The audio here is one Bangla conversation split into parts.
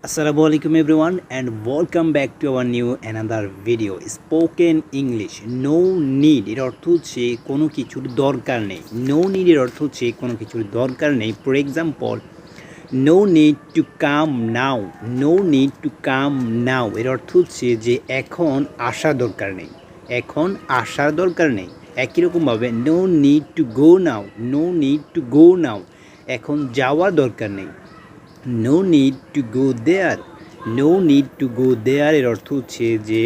Assalamualaikum everyone and welcome back to our new another video spoken English. No need এর অর্থ হচ্ছে কোনো কিছুর দরকার নেই. No need এর অর্থ হচ্ছে কোনো কিছুর দরকার নেই. For example, no need to come now. No need to come now এর অর্থ হচ্ছে যে এখন আসার দরকার নেই. এখন আসার দরকার নেই. একই রকমভাবে no need to go now. No need to go now এখন যাওয়ার দরকার নেই. No need to go there. No need to go there এর অর্থ হচ্ছে যে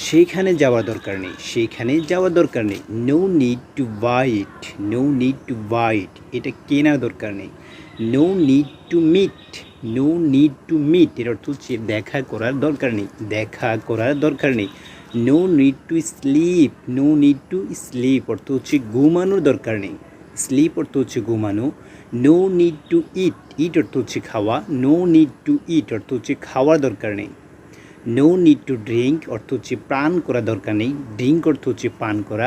সেইখানে যাওয়ার দরকার নেই. সেইখানে যাওয়ার দরকার নেই. No need to buy it. No need to buy it এটা কেনার দরকার নেই. No need to meet. No need to meet এর অর্থ হচ্ছে দেখা করার দরকার নেই. দেখা করার দরকার নেই. No need to sleep. No need to sleep অর্থ হচ্ছে ঘুমানোর দরকার নেই. স্লিপ অর্থ হচ্ছে ঘুমানো. No need to eat. Eat অর্থ হচ্ছে খাওয়া. নো নিড টু ইট অর্থ হচ্ছে খাওয়ার দরকার নেই. নো নিড টু ড্রিঙ্ক অর্থ হচ্ছে পান করা দরকার নেই. ড্রিঙ্ক অর্থ হচ্ছে পান করা.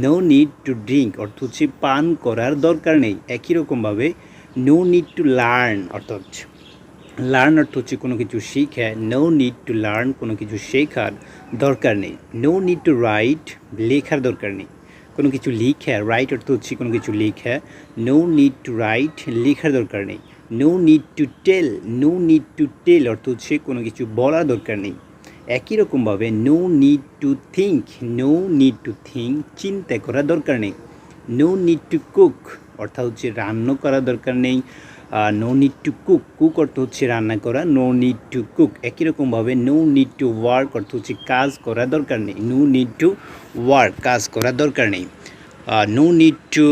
নো নিড টু ড্রিঙ্ক অর্থ হচ্ছে পান করার দরকার নেই. একই রকমভাবে নো নিড টু লার্ন অর্থ হচ্ছে লার্ন অর্থ হচ্ছে কোনো কিছু শিখা. নো নিড টু লার্ন কোনো কিছু শেখার দরকার নেই. নো নিড টু রাইট লেখার দরকার নেই. কোনো কিছু লিখা. রাইট অর্থ হচ্ছে কোনো কিছু লেখা. নো নিড টু রাইট লেখার দরকার নেই. No need to tell. No need to tell অর্থ হচ্ছে কোনো কিছু বলার দরকার নেই. একই রকমভাবে no need to think. No need to think চিন্তা করার দরকার নেই. নো নিড টু কুক অর্থাৎ হচ্ছে রান্না করার দরকার নেই. No need to cook. Cook অর্থ হচ্ছে রান্না করা. No need to cook. একই রকমভাবে নো নিড টু ওয়ার্ক অর্থ হচ্ছে কাজ করার দরকার নেই. নো নিড টু ওয়ার্ক কাজ করার দরকার নেই. No need to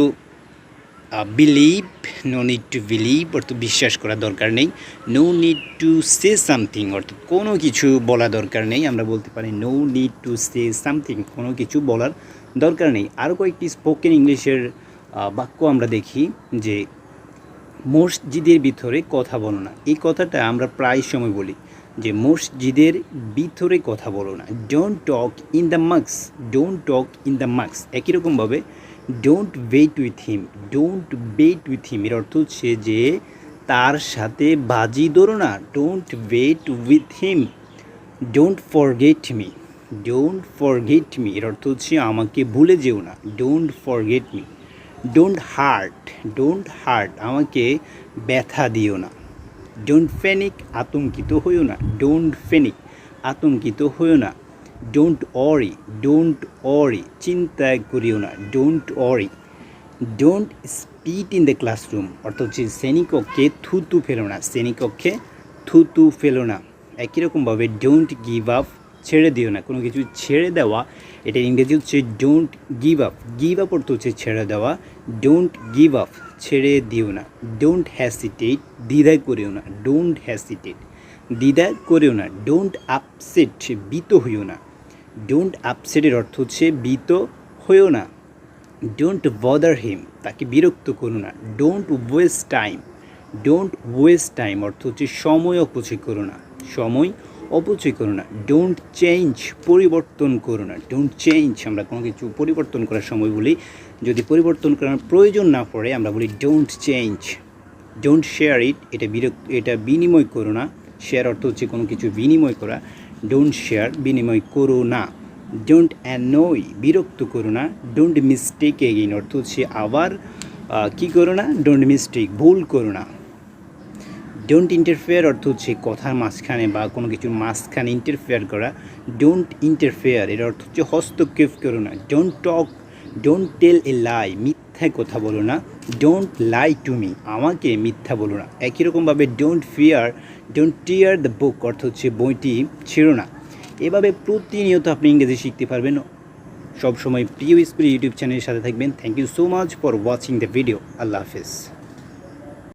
believe. No need to believe অর্থ বিশ্বাস করার দরকার নেই. No need to say something অর্থাৎ কোনো কিছু বলা দরকার নেই. আমরা বলতে পারি no need to say something কোনো কিছু বলার দরকার নেই. আরও কয়েকটি স্পোকেন ইংলিশের বাক্য আমরা দেখি যে মসজিদের ভিতরে কথা বলো না. এই কথাটা আমরা প্রায় সময় বলি যে মসজিদের ভিতরে কথা বলো না. Don't talk in the mask. Don't talk in the mask. একই রকমভাবে don't wait with him. Don't wait with him এর অর্থ হচ্ছে যে তার সাথে বাজি ধরো না. Don't wait with him. Don't forget me. Don't forget me এর অর্থ হচ্ছে আমাকে ভুলে যেও না. Don't forget me. Don't hurt. Don't hurt আমাকে ব্যথা দিও না. ডোন্ট প্যানিক আতঙ্কিত হইও না. ডোন্ট প্যানিক আতঙ্কিত হইও না. ডোন্ট অরি. ডোন্ট অরি চিন্তা করিও না. Don't Ori. Don't স্পিট in the classroom অর্থাৎ হচ্ছে শ্রেণীকক্ষে থুতু ফেলো না. শ্রেণীকক্ষে থুতু ফেলো না. একই রকমভাবে ডোন্ট গিভ আপ ছেড়ে দিও না. কোনো কিছু ছেড়ে দেওয়া এটা ইংরেজি হচ্ছে don't give up. Give up অর্থ হচ্ছে ছেড়ে দেওয়া. ডোন্ট গিভ আপ ছেড়ে দিও না. ডোন্ট হ্যাসিটেট দ্বিধা করিও না. ডোন্ট হ্যাসিটেট দ্বিধা করিও না. ডোন্ট আপসেট বিত হইও না. ডোন্ট আপসেটের অর্থ হচ্ছে বিত হইও না. ডোন্ট বদার হিম তাকে বিরক্ত করো না. Don't waste time. Don't waste time অর্থ হচ্ছে সময় অপচয় করো না. সময় অপচয় করো না. ডোন্ট চেঞ্জ পরিবর্তন করো না. ডোন্ট চেঞ্জ আমরা কোনো কিছু পরিবর্তন করার সময় বলি. যদি পরিবর্তন করার প্রয়োজন না পড়ে আমরা বলি don't change. Don't share it এটা বিনিময় করো না. শেয়ার অর্থ হচ্ছে কোনো কিছু বিনিময় করা. ডোন্ট শেয়ার বিনিময় করো না. ডোন্ট অ্যানয় বিরক্ত করো না. ডোন্ট মিস্টেক এগেইন অর্থ হচ্ছে আবার কী করো না. ডোন্ট মিস্টেক ভুল করো না. ডোন্ট ইন্টারফেয়ার অর্থ হচ্ছে কথার মাঝখানে বা কোনো কিছুর মাঝখানে ইন্টারফেয়ার করা. ডোন্ট ইন্টারফেয়ার এর অর্থ হচ্ছে হস্তক্ষেপ করো না. Don't talk. ডোন্ট টেল এ লাই মিথ্যা কথা বলো না. ডোন্ট লাই টু মি আমাকে মিথ্যা বলো না. একই রকমভাবে don't fear. Don't tear the book অর্থ হচ্ছে বইটি ছিঁড়ো না. এভাবে প্রতিনিয়ত আপনি ইংরেজি শিখতে পারবেন. সবসময় প্রিয় স্কুল ইউটিউব চ্যানেলের সাথে থাকবেন. Thank you so much for watching the video. আল্লাহ হাফেজ.